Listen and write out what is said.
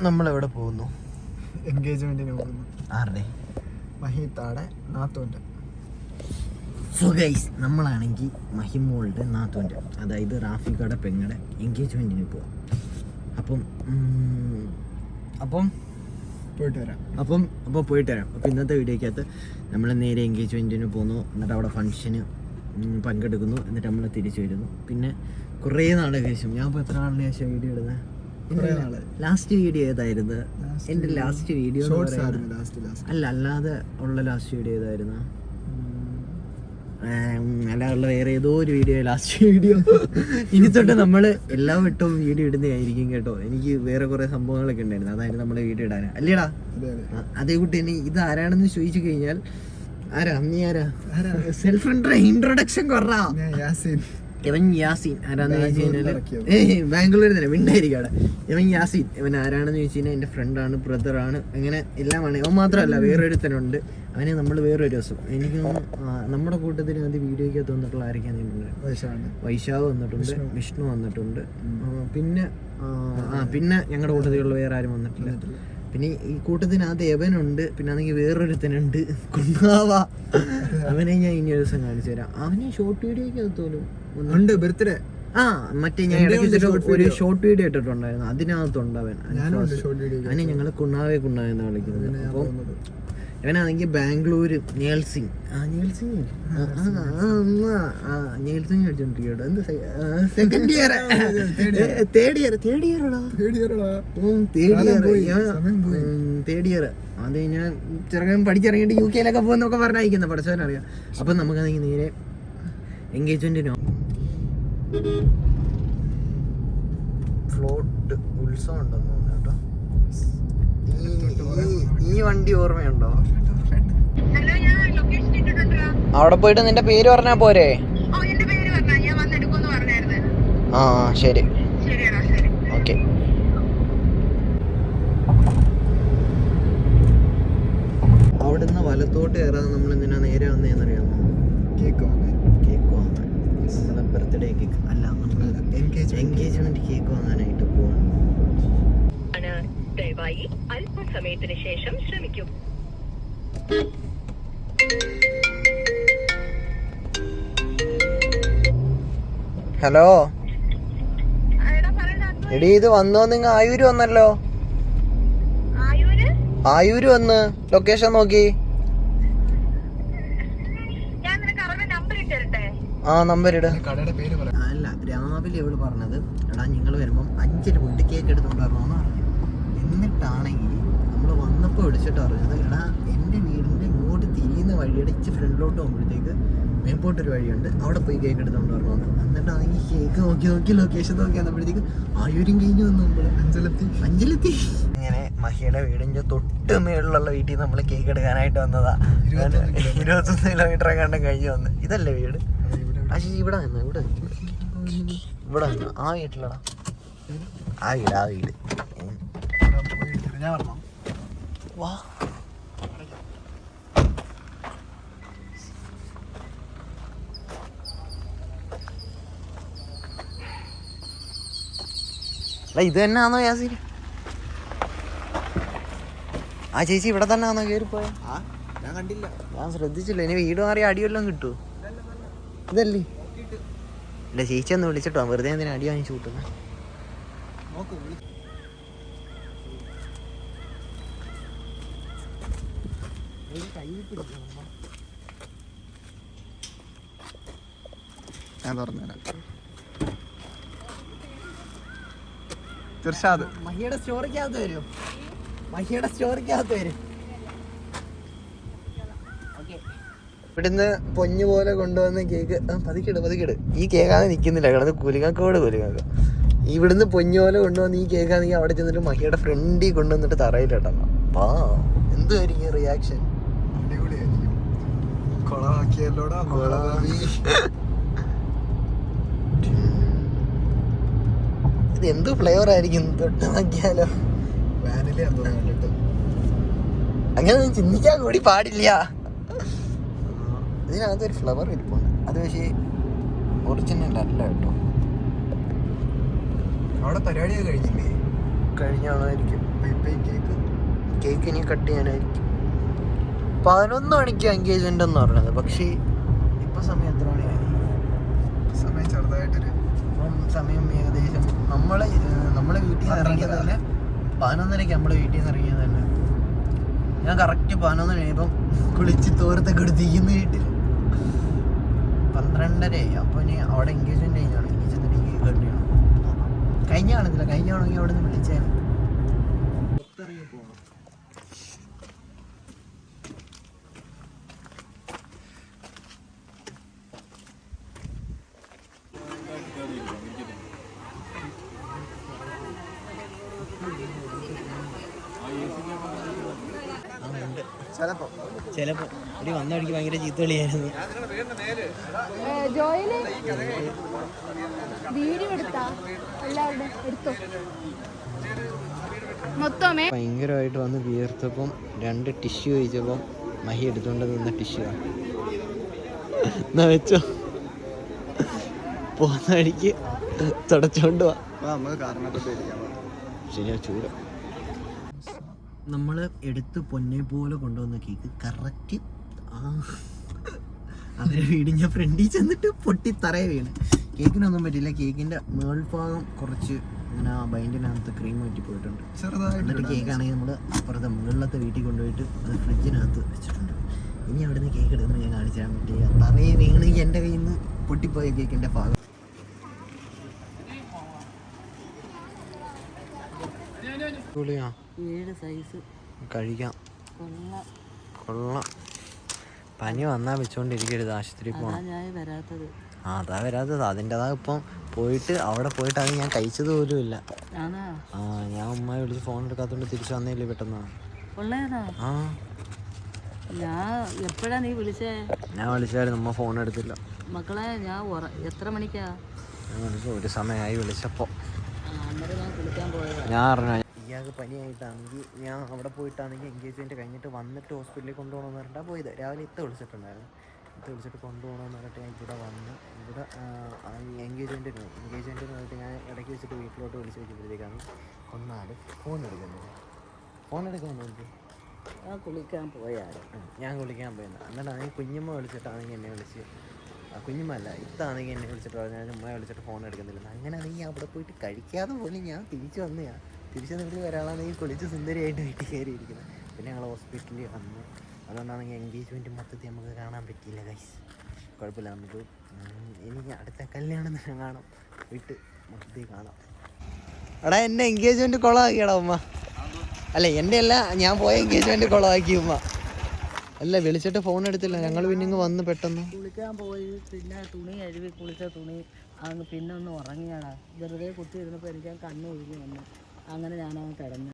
നമ്മളെവിടെ പോകുന്നു? എൻഗേജ്മെന്റിന് പോകുന്നു. ആരുടെ? മഹീത്താടെ നാത്തൂൻ്റെ. സോ ഗൈസ്, നമ്മളാണെങ്കിൽ മഹിമോളുടെ നാത്തൂൻ്റെ, അതായത് റാഫിക്കയുടെ പെങ്ങളുടെ എൻഗേജ്മെൻറ്റിന് പോവാം. അപ്പം പോയിട്ട് വരാം. അപ്പോൾ പോയിട്ട് വരാം. അപ്പോൾ ഇന്നത്തെ വീഡിയോക്കകത്ത് നമ്മൾ നേരെ എൻഗേജ്മെൻറ്റിന് പോകുന്നു, എന്നിട്ട് അവിടെ ഫംഗ്ഷന് പങ്കെടുക്കുന്നു, എന്നിട്ട് നമ്മൾ തിരിച്ചു വരുന്നു. പിന്നെ കുറേ നാളെ ശേഷം, ഞാൻ ഇപ്പോൾ എത്ര നാളിന് ശേഷം വീഡിയോ ഇടുന്നത്? ലാസ്റ്റ് വീഡിയോ ഏതായിരുന്നു? എൻ്റെ ലാസ്റ്റ് വീഡിയോ അല്ല, അല്ലാതെ ഉള്ള ലാസ്റ്റ് വീഡിയോ ഏതായിരുന്നു? അല്ലാതുള്ള വേറെ ഏതോ ഒരു വീഡിയോ, ലാസ്റ്റ് വീഡിയോ. ഇനി തൊട്ട് നമ്മൾ എല്ലാ വട്ടവും വീഡിയോ ഇടുന്നതായിരിക്കും കേട്ടോ. എനിക്ക് വേറെ കുറെ സംഭവങ്ങളൊക്കെ ഉണ്ടായിരുന്നു, അതായിരുന്നു നമ്മളെ വീഡിയോ ഇടാൻ. അല്ലേടാ? അതേ കുട്ടി തന്നെ ഇത് ആരാണെന്ന് ചോദിച്ചു കഴിഞ്ഞാൽ, ആരാ നീ? ആരാ? സെൽഫ് ഇൻട്രൊഡക്ഷൻ കൊറാ. ഇവൻ യാസീൻ. ആരാന്ന് ചോദിച്ചു കഴിഞ്ഞാൽ ബാംഗ്ലൂരിൽ തന്നെ മിണ്ടായിരിക്കും അവിടെ. ഇവൻ യാസീൻ. ഇവൻ ആരാണെന്ന് ചോദിച്ചു കഴിഞ്ഞാൽ എൻ്റെ ഫ്രണ്ടാണ്, ബ്രദറാണ്, അങ്ങനെ എല്ലാമാണ്. അവൻ മാത്രമല്ല, വേറൊരുത്തനുണ്ട്. അവനെ നമ്മൾ വേറൊരു ദിവസം, എനിക്ക് നമ്മുടെ കൂട്ടത്തിൽ അത് വീഡിയോയ്ക്കകത്ത് വന്നിട്ടുള്ള ആരൊക്കെയാണ് വൈശാഖ് വന്നിട്ടുണ്ട്, വിഷ്ണു വന്നിട്ടുണ്ട്, പിന്നെ ഞങ്ങളുടെ കൂട്ടത്തിലുള്ള വേറെ ആരും വന്നിട്ടില്ല. പിന്നെ ഈ കൂട്ടത്തിനകത്ത് എവനുണ്ട്, പിന്നെ ആണെങ്കിൽ വേറൊരുത്തനുണ്ട് കുണ്ണാവാ. അവനെ ഞാൻ ഇനി ഒരു ദിവസം കാണിച്ചു തരാം. അവന് ഷോർട്ട് വീഡിയോയ്ക്കകത്ത് പോലും ഉണ്ട് ബർത്ത്ഡേ. മറ്റേ ഞാൻ ഇടയ്ക്ക് ഒരു ഷോർട്ട് വീഡിയോ ഇട്ടിട്ടുണ്ടായിരുന്നു, അതിനകത്തുണ്ട് അവൻ. അവനെ ഞങ്ങൾ കുണ്ണാവെന്നാണ് വിളിക്കുന്നത്. അപ്പം ഇവനാണെങ്കിൽ ബാംഗ്ലൂര് നേഴ്സിംഗ് അടിച്ചോണ്ടിരിക്കട്ടോ. എന്ത് സെക്കൻഡ് ഇയർ, തേർഡ് ഇയർ. അത് ഞാൻ ചെറുക്കൻ പഠിച്ചിറങ്ങിയിട്ട് UK പോകുന്നൊക്കെ പറഞ്ഞിരിക്കുന്നത്, പഠിച്ചവനറിയാം. അപ്പം നമുക്കാണെങ്കിൽ നേരെ എൻഗേജ്മെന്റിനോ. ഫ്ലോട്ട് ഉത്സവം ഉണ്ടെന്ന് തോന്നുന്നു കേട്ടോ. ഈ വണ്ടി ഓർമ്മയുണ്ടോ? അവിടെ പോയിട്ട് നിന്റെ പേര് പറഞ്ഞാ പോരെ? ആ ശരി, ഓക്കെ. അവിടുന്ന് വലത്തോട്ട് കയറാതെ നമ്മൾ എന്തിനാ നേരെ വന്നേന്നറിയാമോ? കേക്ക് വാങ്ങാൻ. നമ്മളെ ബർത്ത്ഡേ കേക്ക് അല്ല, നമ്മൾ എൻഗേജ്മെന്റ് കേക്ക് വാങ്ങാനായിട്ട് പോവാണ്. ദയവായി അല്പസമയത്തിന് ശേഷം ശ്രമിക്കൂ. ഹലോ എടി, ഇത് വന്നോ? നിങ്ങൾ ആയൂര് വന്നല്ലോ. ആയൂര് വന്ന് ലൊക്കേഷൻ നോക്കി. നമ്പർ ഇട. അല്ല, രാവിലെ ഇവള് പറഞ്ഞത്, എടാ നിങ്ങൾ വരുമ്പം 5 പോയിട്ട് കേക്ക് എടുത്തോണ്ടായിരുന്നോന്ന് പറഞ്ഞു. എന്നിട്ടാണെങ്കിൽ നമ്മൾ വന്നപ്പോൾ വിളിച്ചിട്ട് പറഞ്ഞത്, എടാ എൻ്റെ വീടിൻ്റെ ഇങ്ങോട്ട് തിരിയുന്ന വഴിയുടെ ഇച്ച് ഫ്രണ്ടിലോട്ട് പോകുമ്പോഴത്തേക്ക് മേപ്പോട്ടൊരു വഴിയുണ്ട്, അവിടെ പോയി കേക്ക് എടുത്തോണ്ട് പറഞ്ഞു. എന്നിട്ടാണെങ്കിൽ കേക്ക് നോക്കി ലൊക്കേഷൻ നോക്കി വന്നപ്പോഴത്തേക്ക് ആയൂരും കഴിഞ്ഞ് വന്നു. നമ്മൾ അഞ്ചലെത്തി. ഇങ്ങനെ മഹിയുടെ വീടിൻ്റെ തൊട്ട് മേളിലുള്ള വീട്ടിൽ നമ്മൾ കേക്ക് എടുക്കാനായിട്ട് വന്നതാ. 21 കിലോമീറ്റർ എങ്ങാണ്ടും കഴിഞ്ഞ് വന്ന്. ഇതല്ലേ വീട്? പക്ഷേ ഇവിടെ നിന്ന് ഇവിടെ നിന്ന് ആ വീട്ടിലടാ, ആ വീട് വാ. ഇത് തന്നെയാണോ യാസീൻ? ആ ചേച്ചി ഇവിടെ തന്നെ ആണോ കയറിപ്പോയ? ഞാൻ കണ്ടില്ല, ഞാൻ ശ്രദ്ധിച്ചില്ല. ഇനി വീട് മാറി അടിവെല്ലാം കിട്ടുമോ? ഇതല്ലേ? ഇല്ല, ചേച്ചി ഒന്ന് വിളിച്ചിട്ടോ, വെറുതെ എന്തിനാ അടി വാങ്ങിച്ചു കൂട്ടുന്നത്? ഞാൻ പറഞ്ഞുതരാം. മഹിയുടെ സ്റ്റോറിക്കകത്ത് വരും, മഹിയുടെ സ്റ്റോറിക്കകത്ത് വരും. ഇവിടുന്ന് പൊഞ്ഞു പോലെ കൊണ്ടുവന്ന കേക്ക്, പതുക്കിട്. ഈ കേക്കാണ് നിൽക്കുന്നില്ല, കിടന്ന് കുലുങ്ങാക്കോട്. ഇവിടുന്ന് പൊഞ്ഞു പോലെ കൊണ്ടുവന്ന് ഈ കേക്കാണെങ്കിൽ അവിടെ ചെന്നിട്ട് മഹിയുടെ ഫ്രണ്ടിൽ കൊണ്ടുവന്നിട്ട് തറയിലിട്ടണം. വാ, എന്തുമായിരിക്കും റിയാക്ഷൻ? ഇത് എന്ത് ഫ്ലേവർ ആയിരിക്കും? തൊട്ട് നോക്കിയാലോ. അങ്ങനെ ചിന്തിക്കാൻ കൂടി പാടില്ല. ഇതിനകത്തൊരു ഫ്ലവർ ഇരിപ്പുണ്ട്, അത് പക്ഷേ ഒറിജിനൽ അല്ല കേട്ടോ. അവിടെ പരിപാടിയൊക്കെ കഴിഞ്ഞില്ലേ? കഴിഞ്ഞാണായിരിക്കും. ഇപ്പൊ ഈ കേക്ക് ഇനി കട്ട് ചെയ്യാനായിരിക്കും. 11 മണിക്ക് എൻഗേജ്മെന്റ് എന്ന് പറഞ്ഞത്. പക്ഷേ ഇപ്പൊ സമയം എത്ര മണിയായി? സമയം ചെറുതായിട്ടൊരു ഇപ്പം സമയം ഏകദേശം നമ്മളെ വീട്ടിൽ നിന്ന് ഇറങ്ങിയത് തന്നെ 11:30 നമ്മൾ വീട്ടിൽ നിന്ന് ഇറങ്ങിയത് തന്നെ. ഞാൻ കറക്റ്റ് 11 കഴിയുമ്പം കുളിച്ച് തോരത്തൊക്കെ എടുത്തിരിക്കുന്ന വീട്ടിൽ 12:30 അപ്പോൾ ഇനി അവിടെ എൻഗേജ്മെന്റ് കഴിഞ്ഞാണ്. ഇനി ചെന്നിട്ട് കേക്ക് കട്ട് ചെയ്യണം. കഴിഞ്ഞ കാണത്തില്ല, കഴിഞ്ഞാണെങ്കിൽ അവിടെ നിന്ന് വിളിച്ചാണ്. പുറത്തിറങ്ങി പോകണം. ചിലപ്പോ ഒരു വന്ന വഴിക്ക് ഭയങ്കര ചീത്തളിയായിരുന്നു. ജോയില് വീഡിയോ എടുത്താ എല്ലാവരുടെ എടുത്തോ മൊത്തമേ. ഭയങ്കരമായിട്ട് വന്ന് വീർത്തപ്പം 2 ടിഷ്യൂ ചോദിച്ചപ്പം മഹി എടുത്തുകൊണ്ട് നിന്ന ടിഷ്യൂ എന്നാ വെച്ചോ, പോകുന്ന വഴിക്ക് തുടച്ചോണ്ട് പോവാ. നമുക്ക് കാരണത്തോട്ട് ഇരിക്കാം. ശരിയാ, ചൂട്. നമ്മൾ എടുത്ത് പൊന്നെ പോലെ കൊണ്ടുവന്ന കേക്ക് കറക്റ്റ് അവരെ വീടിൻ്റെ ഫ്രണ്ടിൽ ചെന്നിട്ട് പൊട്ടി തറയെ വീണ്. കേക്കിനൊന്നും പറ്റില്ല. കേക്കിൻ്റെ മേൾഭാഗം കുറച്ച് ഇങ്ങനെ ആ ബൈൻഡിനകത്ത് ക്രീം പറ്റി പോയിട്ടുണ്ട്. എന്നിട്ട് കേക്കാണെങ്കിൽ നമ്മൾ അപ്പുറത്തെ മുകളിലത്തെ വീട്ടിൽ കൊണ്ടുപോയിട്ട് അത് ഫ്രിഡ്ജിനകത്ത് വെച്ചിട്ടുണ്ട്. ഇനി അവിടെ നിന്ന് കേക്ക് എടുക്കുമ്പോൾ ഞാൻ കാണിച്ചു തരാൻ പറ്റിയ തറയെ വീണെങ്കിൽ എൻ്റെ കയ്യിൽ നിന്ന് പൊട്ടിപ്പോയ കേക്കിൻ്റെ ഭാഗം. കഴിക്കാം, കൊള്ളാം. പനി വന്നാൽ വെച്ചോണ്ടിരിക്കരുത്, ആശുപത്രി പോകണം. അതാ വരാത്തത്. അതിൻ്റെതാ ഇപ്പം പോയിട്ട് അവിടെ പോയിട്ട് അത് ഞാൻ കഴിച്ചത് പോലും ഇല്ല. ഞാൻ ഉമ്മയെ വിളിച്ച് ഫോൺ എടുക്കാത്തോണ്ട് തിരിച്ചു വന്നേല്ലേ പെട്ടെന്ന്. ഞാൻ വിളിച്ചായിരുന്നു, ഉമ്മ ഫോൺ എടുത്തില്ല. മക്കളെ ഞാൻ എത്ര മണിക്കാ ഒരു സമയമായി വിളിച്ചപ്പോ ഞാൻ അറിഞ്ഞ ഇയാൾക്ക് പനിയായിട്ടാണെങ്കിൽ ഞാൻ അവിടെ പോയിട്ടാണെങ്കിൽ എൻഗേജ്മെൻറ്റ് കഴിഞ്ഞിട്ട് വന്നിട്ട് ഹോസ്പിറ്റലിൽ കൊണ്ടുപോകണമെന്ന് പറഞ്ഞിട്ടാണ് പോയത്. രാവിലെ വിളിച്ചിട്ടുണ്ടായിരുന്നു. വിളിച്ചിട്ട് കൊണ്ടുപോകണമെന്ന് പറഞ്ഞിട്ട് ഞാൻ ഇവിടെ വന്ന് ഇവിടെ എൻഗേജ്മെൻറ്റിന് പോയിട്ട് ഞാൻ ഇടയ്ക്ക് വെച്ചിട്ട് വീട്ടിലോട്ട് വിളിച്ച് വെച്ചപ്പോഴത്തേക്കാണ് ഒന്നാല് ഫോൺ എടുക്കുന്നത്. കുളിക്കാൻ പോയാൽ ഞാൻ കുളിക്കാൻ പോയത്. എന്നിട്ടാണെങ്കിൽ കുഞ്ഞമ്മ വിളിച്ചിട്ടാണെങ്കിൽ എന്നെ വിളിച്ച്, കുഞ്ഞമ്മ അല്ല ഇതാണെങ്കിൽ എന്നെ വിളിച്ചിട്ട് പറഞ്ഞാൽ ഉമ്മയെ വിളിച്ചിട്ട് ഫോൺ എടുക്കുന്നില്ല. അങ്ങനെയാണെങ്കിൽ അവിടെ പോയിട്ട് കഴിക്കാതെ പോലും ഞാൻ തിരിച്ചു വന്നിട്ട് ഒരാളാണെങ്കിൽ കുളിച്ച് സുന്ദരിയായിട്ട് വീട്ടിൽ കയറിയിരിക്കുന്നത്. പിന്നെ ഞങ്ങൾ ഹോസ്പിറ്റലിൽ വന്നു. അതുകൊണ്ടാണെങ്കിൽ എൻഗേജ്മെൻറ്റ് മൊത്തത്തിൽ നമുക്ക് കാണാൻ പറ്റിയില്ല ഗൈസ്. കുഴപ്പമില്ല, നമുക്ക് ഇനി അടുത്ത കല്യാണം തന്നെ കാണാം, വീട്ട് മൊത്തത്തിൽ കാണാം. എടാ എൻ്റെ എൻഗേജ്മെൻറ്റ് കുളമാക്കിയടാ ഉമ്മ. അല്ല എൻ്റെ അല്ല, ഞാൻ പോയ എൻഗേജ്മെൻറ്റ് കുളമാക്കി ഉമ്മ. അല്ല വിളിച്ചിട്ട് ഫോൺ എടുത്തില്ല. ഞങ്ങൾ പിന്നെ ഇങ്ങ് വന്ന് പെട്ടെന്ന് കുളിക്കാൻ പോയി. പിന്നെ തുണി കഴുകി കുളിച്ച തുണി അങ്ങ് പിന്നെ ഒന്ന് ഉറങ്ങിയാടാ. വെറുതെ കുത്തി ഇരുന്നപ്പോൾ എനിക്ക് കണ്ണ് ഒഴിഞ്ഞ് വന്നു. അങ്ങനെ ഞാനങ്ങ് കിടന്നു.